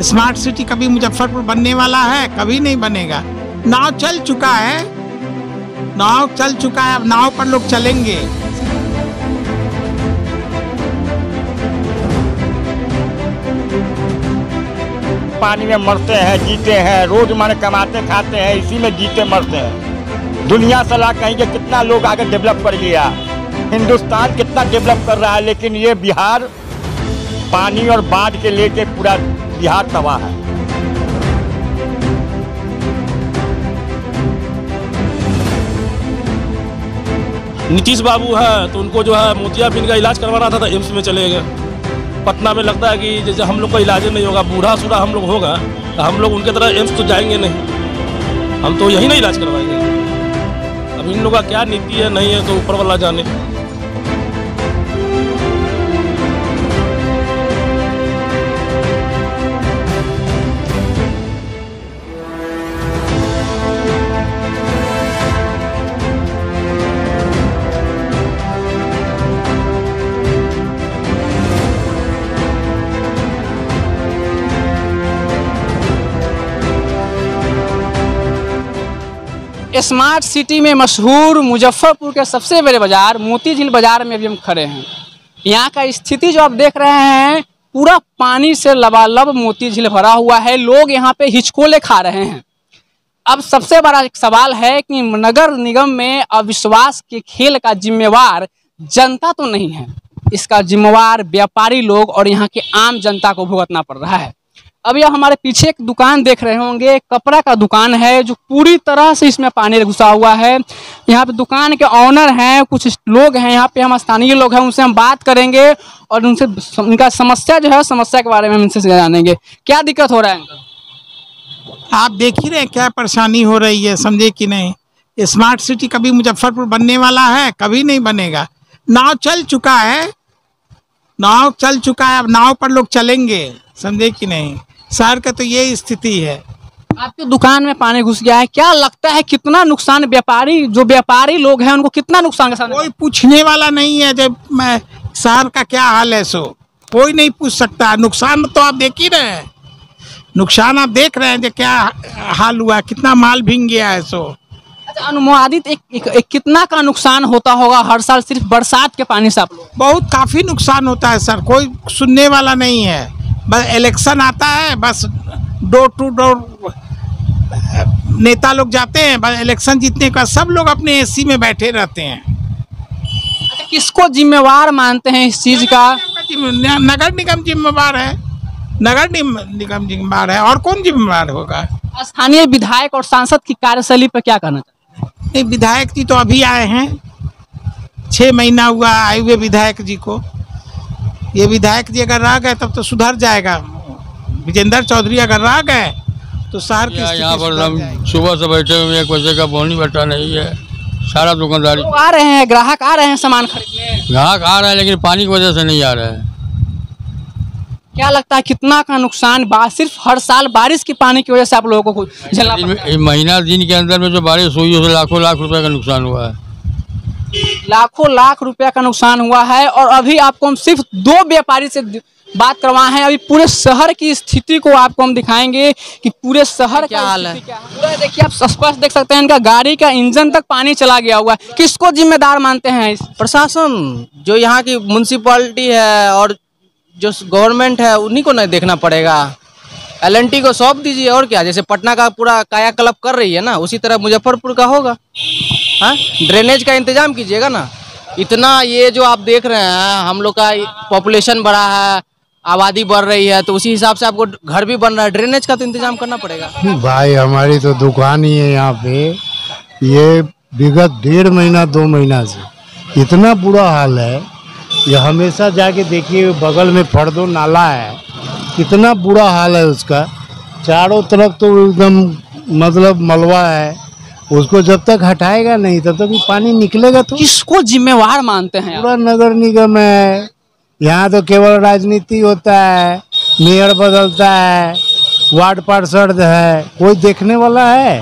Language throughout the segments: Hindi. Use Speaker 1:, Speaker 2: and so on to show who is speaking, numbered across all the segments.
Speaker 1: स्मार्ट सिटी कभी मुजफ्फरपुर बनने वाला है? कभी नहीं बनेगा। नाव चल चुका है, नाव चल चुका है, अब नाव पर लोग चलेंगे।
Speaker 2: पानी में मरते हैं, जीते हैं, रोज माने कमाते खाते हैं, इसी में जीते मरते हैं। दुनिया सलाह कहेंगे कितना लोग आगे डेवलप कर लिया, हिंदुस्तान कितना डेवलप कर रहा है, लेकिन ये बिहार पानी और बाढ़ के लेके पूरा बिहार तबाह है।
Speaker 3: नीतीश बाबू है तो उनको जो है मोतियाबिंद का इलाज करवाना था तो एम्स में चले गए। पटना में लगता है कि जैसे हम लोग का इलाज नहीं होगा, बूढ़ा सूढ़ा हम लोग होगा तो हम लोग उनके तरह एम्स तो जाएंगे नहीं, हम तो यही ना इलाज करवाएंगे। अब इन लोग का क्या नीति है नहीं है तो ऊपर वाला जाने।
Speaker 4: स्मार्ट सिटी में मशहूर मुजफ्फरपुर के सबसे बड़े बाजार मोती झील बाजार में अभी हम खड़े हैं। यहाँ का स्थिति जो आप देख रहे हैं पूरा पानी से लबालब मोती झील भरा हुआ है। लोग यहाँ पे हिचकोले खा रहे हैं। अब सबसे बड़ा एक सवाल है कि नगर निगम में अविश्वास के खेल का जिम्मेवार जनता तो नहीं है, इसका जिम्मेवार व्यापारी लोग और यहाँ के आम जनता को भुगतना पड़ रहा है। अब यह हमारे पीछे एक दुकान देख रहे होंगे, कपड़ा का दुकान है जो पूरी तरह से इसमें पानी घुसा हुआ है। यहाँ पे दुकान के ऑनर हैं, कुछ लोग हैं यहाँ पे, हम स्थानीय लोग हैं, उनसे हम बात करेंगे और उनसे उनका समस्या जो है समस्या के बारे में हम उनसे जानेंगे क्या दिक्कत हो रहा है।
Speaker 1: आप देख ही रहे क्या परेशानी हो रही है, समझे कि नहीं। स्मार्ट सिटी कभी मुजफ्फरपुर बनने वाला है? कभी नहीं बनेगा। नाव चल चुका है, नाव चल चुका है, अब नाव पर लोग चलेंगे, समझे कि नहीं। शहर का तो ये स्थिति है।
Speaker 4: आपकी दुकान में पानी घुस गया है, क्या लगता है कितना नुकसान व्यापारी लोग हैं उनको कितना नुकसान का सामना?
Speaker 1: कोई पूछने वाला नहीं है। जब मैं शहर का क्या हाल है सो कोई नहीं पूछ सकता। नुकसान तो आप देख ही रहे हैं, नुकसान आप देख रहे हैं जो क्या हाल हुआ, कितना माल भीग गया है सो।
Speaker 4: अच्छा, अनुमानित एक कितना का नुकसान होता होगा हर साल सिर्फ बरसात के पानी से? आप लोग
Speaker 1: बहुत काफी नुकसान होता है सर, कोई सुनने वाला नहीं है। बस इलेक्शन आता है, बस डोर टू डोर नेता लोग जाते हैं, बस इलेक्शन जीतने का सब लोग अपने एसी में बैठे रहते हैं।
Speaker 4: अच्छा, किसको जिम्मेवार मानते हैं इस चीज का?
Speaker 1: नगर निगम जिम्मेवार है, नगर निगम जिम्मेवार है, और कौन जिम्मेवार होगा।
Speaker 4: स्थानीय विधायक और सांसद की कार्यशैली पर क्या कहना चाहते हैं?
Speaker 1: नहीं, विधायक जी तो अभी आए हैं, 6 महीना हुआ आए हुए विधायक जी को। ये विधायक जी अगर रह गए तब तो सुधर जाएगा। विजेंद्र चौधरी अगर रह गए तो शहर की
Speaker 5: यहाँ पर हम सुबह से बैठे हुए, एक पैसे का बोनी बटा नहीं है। सारा दुकानदारी
Speaker 4: आ रहे हैं, ग्राहक आ रहे हैं सामान खरीदने,
Speaker 5: ग्राहक आ रहे हैं लेकिन पानी की वजह से नहीं आ रहे हैं।
Speaker 4: क्या लगता है कितना का नुकसान सिर्फ हर साल बारिश की पानी की वजह से आप लोगों को झेलना पड़ता है?
Speaker 5: महीना दिन के अंदर में जो बारिश हुई उससे लाखों लाख रुपए का नुकसान हुआ है।
Speaker 4: लाखों लाख रुपया का नुकसान हुआ है। और अभी आपको हम सिर्फ 2 व्यापारी से बात करवाए हैं। अभी पूरे शहर की स्थिति को आपको हम दिखाएंगे कि पूरे शहर क्या हाल है। पूरा देखिए, आप स्पष्ट देख सकते हैं इनका गाड़ी का इंजन तक पानी चला गया हुआ है। किसको जिम्मेदार मानते हैं?
Speaker 6: प्रशासन, जो यहाँ की म्युनिसिपैलिटी है और जो गवर्नमेंट है उन्हीं को नहीं देखना पड़ेगा। LNT को सौंप दीजिए और क्या। जैसे पटना का पूरा कायाकल्प कर रही है ना, उसी तरह मुजफ्फरपुर का होगा। हाँ, ड्रेनेज का इंतजाम कीजिएगा ना। इतना ये जो आप देख रहे हैं, हम लोग का पॉपुलेशन बढ़ा है, आबादी बढ़ रही है, तो उसी हिसाब से आपको घर भी बन रहा है, ड्रेनेज का तो इंतजाम करना पड़ेगा।
Speaker 7: भाई हमारी तो दुकान ही है यहाँ पे, ये विगत 1.5 महीना 2 महीना से इतना बुरा हाल है। ये हमेशा जाके देखिए, बगल में फर्दो नाला है, कितना बुरा हाल है उसका। चारों तरफ तो एकदम मतलब मलबा है, उसको जब तक हटाएगा नहीं तब तक पानी निकलेगा। तो
Speaker 4: किसको जिम्मेवार मानते हैं?
Speaker 7: पूरा नगर निगम है। यहाँ तो केवल राजनीति होता है, मेयर बदलता है, वार्ड पार्षद है, कोई देखने वाला है?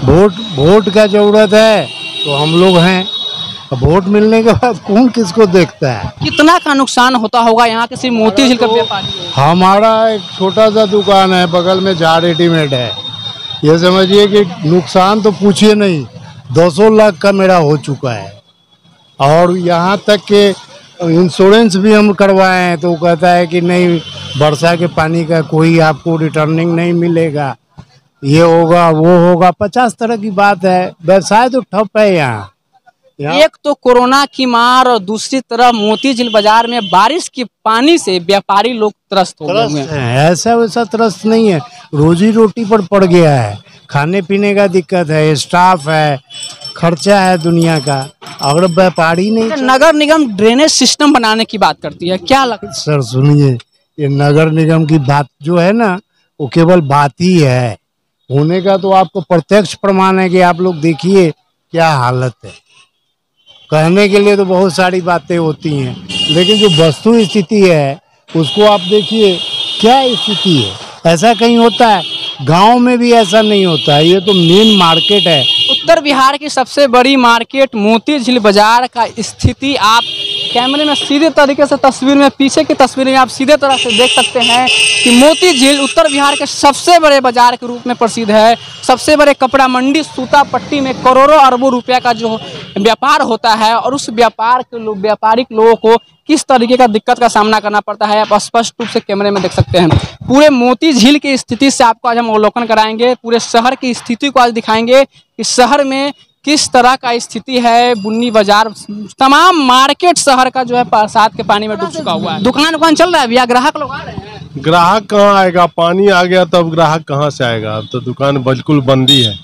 Speaker 7: वोट का जरूरत है तो हम लोग हैं। अब वोट मिलने के बाद कौन किसको देखता है।
Speaker 4: कितना का नुकसान होता होगा यहाँ के सिर्फ मोती झील का व्यापारी है?
Speaker 7: हमारा एक छोटा सा दुकान है बगल में, झाड़ रेडीमेड है। ये समझिए कि नुकसान तो पूछिए नहीं, 200 लाख का मेरा हो चुका है। और यहाँ तक के इंश्योरेंस भी हम करवाए हैं तो वो कहता है कि नहीं, वर्षा के पानी का कोई आपको रिटर्निंग नहीं मिलेगा, ये होगा वो होगा, 50 तरह की बात है। व्यवसाय तो ठप है यहाँ।
Speaker 4: एक तो कोरोना की मार और दूसरी तरफ मोती झील बाजार में बारिश के पानी से व्यापारी लोग त्रस्त हो गए हैं।
Speaker 7: ऐसा वैसा त्रस्त नहीं है, रोजी रोटी पर पड़ गया है, खाने पीने का दिक्कत है, स्टाफ है, खर्चा है दुनिया का। अगर व्यापारी नहीं,
Speaker 4: नगर निगम ड्रेनेज सिस्टम बनाने की बात करती है, क्या लगता है?
Speaker 7: सर सुनिए, ये नगर निगम की बात जो है ना, वो केवल बात ही है। होने का तो आपको प्रत्यक्ष प्रमाण है कि आप लोग देखिए क्या हालत है। कहने के लिए तो बहुत सारी बातें होती हैं, लेकिन जो वस्तु स्थिति है उसको आप देखिए क्या स्थिति है। ऐसा कहीं होता है? गांव में भी ऐसा नहीं होता है। ये तो मेन मार्केट है।
Speaker 4: उत्तर बिहार की सबसे बड़ी मार्केट मोती झील बाजार का स्थिति आप कैमरे में सीधे तरीके से तस्वीर में, पीछे की तस्वीर में आप सीधे तरह से देख सकते हैं कि मोती झील उत्तर बिहार के सबसे बड़े बाजार के रूप में प्रसिद्ध है। सबसे बड़े कपड़ा मंडी सूता पट्टी में करोड़ों अरबों रुपया का जो व्यापार होता है, और उस व्यापार के व्यापारिक लोगों को किस तरीके का दिक्कत का सामना करना पड़ता है, आप स्पष्ट रूप से कैमरे में देख सकते हैं। पूरे मोती झील की स्थिति से आपको आज हम अवलोकन कराएंगे, पूरे शहर की स्थिति को आज दिखाएंगे कि शहर में किस तरह का स्थिति है। बुन्नी बाजार, तमाम मार्केट शहर का जो है बरसात के पानी में डूब चुका हुआ है। दुकान चल रहा है भैया, ग्राहक लोग आ रहे हैं?
Speaker 8: ग्राहक कहाँ आएगा, पानी आ गया तब ग्राहक कहाँ से आएगा। अब तो दुकान बिल्कुल बंदी है।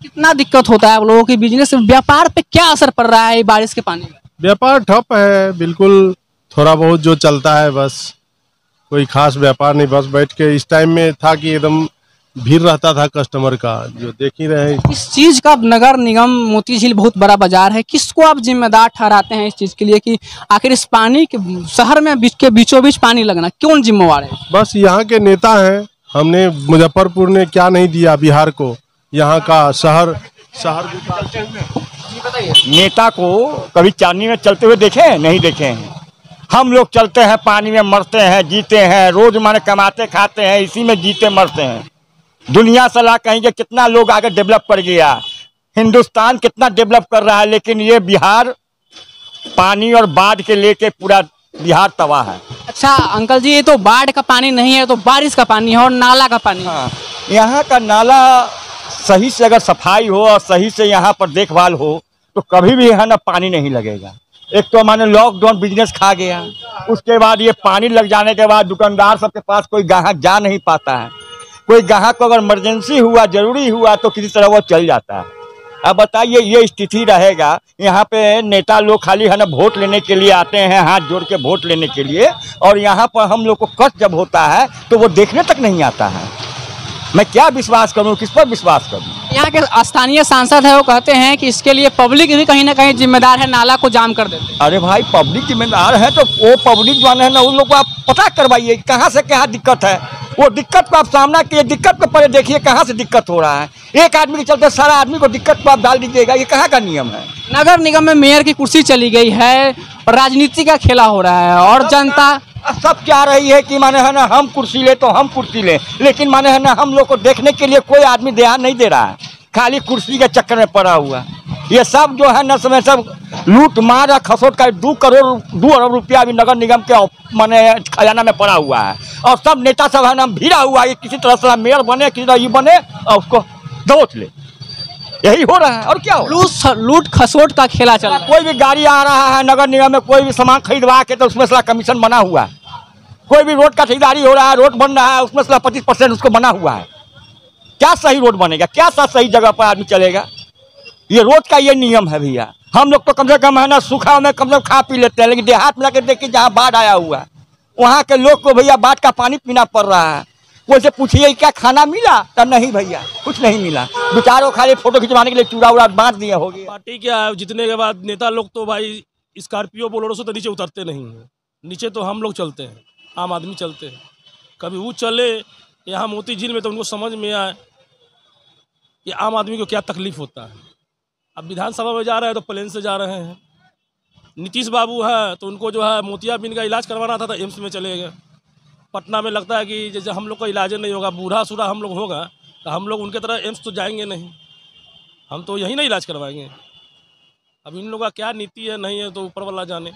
Speaker 4: कितना दिक्कत होता है आप लोगों के बिजनेस, व्यापार पे क्या असर पड़ रहा है बारिश के पानी में?
Speaker 8: व्यापार ठप है बिल्कुल, थोड़ा बहुत जो चलता है बस, कोई खास व्यापार नहीं। बस बैठ के इस टाइम में था कि एकदम भीड़ रहता था कस्टमर का, जो देख ही रहे हैं।
Speaker 4: इस चीज का नगर निगम मोती झील बहुत बड़ा बाजार है, किसको आप जिम्मेदार ठहराते हैं इस चीज के लिए कि आखिर इस पानी के शहर में बीचों बीच पानी लगना कौन जिम्मेवार है?
Speaker 8: बस यहाँ के नेता हैं। हमने मुजफ्फरपुर ने क्या नहीं दिया बिहार को, यहाँ का शहर
Speaker 2: नेता को कभी चांदनी में चलते हुए देखे हैं? नहीं देखे हैं। हम लोग चलते हैं पानी में, मरते हैं, जीते हैं, रोज माने कमाते खाते हैं, इसी में जीते मरते हैं। दुनिया सलाह कहेंगे कितना लोग आगे डेवलप कर गया, हिंदुस्तान कितना डेवलप कर रहा है, लेकिन ये बिहार पानी और बाढ़ के लेके पूरा बिहार तबाह है।
Speaker 4: अच्छा अंकल जी, ये तो बाढ़ का पानी नहीं है, तो बारिश का पानी है और नाला का पानी है।
Speaker 2: हाँ, यहाँ का नाला सही से अगर सफाई हो और सही से यहाँ पर देखभाल हो तो कभी भी है ना पानी नहीं लगेगा। एक तो माने लॉकडाउन बिजनेस खा गया, उसके बाद ये पानी लग जाने के बाद दुकानदार सबके पास कोई ग्राहक जा नहीं पाता है। कोई ग्राहक को अगर इमरजेंसी हुआ, जरूरी हुआ तो किसी तरह वो चल जाता है। अब बताइए ये स्थिति रहेगा। यहाँ पे नेता लोग खाली है ना वोट लेने के लिए आते हैं, हाथ जोड़ के वोट लेने के लिए, और यहाँ पर हम लोग को कष्ट जब होता है तो वो देखने तक नहीं आता है। मैं क्या विश्वास करूँ, किस पर विश्वास करूँ?
Speaker 4: यहाँ के स्थानीय सांसद है, वो कहते हैं कि इसके लिए पब्लिक भी कहीं ना कहीं जिम्मेदार है, नाला को जाम कर देते।
Speaker 2: अरे भाई पब्लिक जिम्मेदार है तो वो पब्लिक जो है ना उन लोग को आप पता करवाइए कहाँ से क्या दिक्कत है। वो दिक्कत को आप सामना किए, दिक्कत को पहले देखिए कहाँ से दिक्कत हो रहा है। एक आदमी के चलते सारा आदमी को दिक्कत को आप डाल दीजिएगा, ये कहाँ का नियम है?
Speaker 4: नगर निगम में मेयर की कुर्सी चली गई है और राजनीति का खेला हो रहा है, और जनता
Speaker 2: सब चाह रही है कि माने है ना हम कुर्सी ले तो हम कुर्सी ले, लेकिन माने है ना हम लोग को देखने के लिए कोई आदमी ध्यान नहीं दे रहा है, खाली कुर्सी के चक्कर में पड़ा हुआ। ये सब जो है न समय सब लूट मार या खसोट का 2 अरब रुपया अभी नगर निगम के माने खजाना में पड़ा हुआ है, और सब नेता सब है ना भिड़ा हुआ है किसी तरह से मेयर बने, किसी तरह ये बने और उसको दबोच ले। यही हो रहा है और क्या हो?
Speaker 4: लूट खसोट का खेला चल रहा है।
Speaker 2: कोई भी गाड़ी आ रहा है नगर निगम में, कोई भी सामान खरीदवा के तो उसमें सारा कमीशन बना हुआ है। कोई भी रोड का ठेकेदारी हो रहा है, रोड बन रहा है, उसमें सारा 25% उसको बना हुआ है। क्या सही रोड बनेगा? क्या सही जगह पर आदमी चलेगा? ये रोड का ये नियम है भैया। हम लोग तो कम से कम है ना सूखा में कम से कम खा पी लेते हैं, लेकिन देहात में जाकर देखिए जहाँ बाढ़ आया हुआ है वहाँ के लोग को भैया बाढ़ का पानी पीना पड़ रहा है। वैसे पूछिए क्या खाना मिला? तब नहीं भैया, कुछ नहीं मिला। बेचारों खाली फोटो खिंचवाने के लिए चूड़ा उड़ा बांट दिए हो गया।
Speaker 3: पार्टी क्या है, जीतने के बाद नेता लोग तो भाई स्कॉर्पियो बोलेरो से तो नीचे उतरते नहीं हैं। नीचे तो हम लोग चलते हैं, आम आदमी चलते हैं। कभी वो चले यहाँ मोती झील में तो उनको समझ में आए कि आम आदमी को क्या तकलीफ होता है। अब विधानसभा में जा रहे हैं तो प्लेन से जा रहे हैं। नीतीश बाबू हैं तो उनको जो है मोतियाबिंद का इलाज करवाना था तो एम्स में चले गए। पटना में लगता है कि जैसे हम लोग का इलाज नहीं होगा, बूढ़ा सूढ़ा हम लोग होगा तो हम लोग उनके तरह एम्स तो जाएंगे नहीं, हम तो यहीं ना इलाज करवाएंगे। अब इन लोगों का क्या नीति है नहीं है तो ऊपर वाला जाने।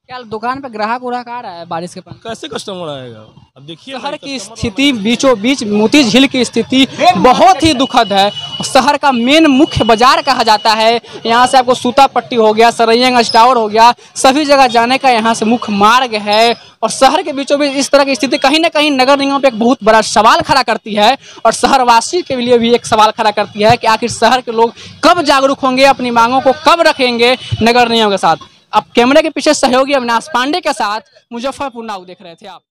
Speaker 4: क्या दुकान पे ग्राहक उराहक आ रहा है बारिश के पानी?
Speaker 3: कैसे कस्टमर आएगा? अब देखिए
Speaker 4: शहर की स्थिति बीचों बीच मोती झील की स्थिति बहुत ही दुखद है। शहर का मेन मुख्य बाजार कहा जाता है। यहाँ से आपको सूता पट्टी हो गया, सरैयागंज टावर हो गया, सभी जगह जाने का यहाँ से मुख्य मार्ग है। और शहर के बीचों बीच इस तरह की स्थिति कहीं ना कहीं नगर निगम पे एक बहुत बड़ा सवाल खड़ा करती है और शहरवासी के लिए भी एक सवाल खड़ा करती है कि आखिर शहर के लोग कब जागरूक होंगे, अपनी मांगों को कब रखेंगे नगर निगम के साथ। अब कैमरे के पीछे सहयोगी अविनाश पांडे के साथ मुजफ्फरपुर नाउ देख रहे थे आप।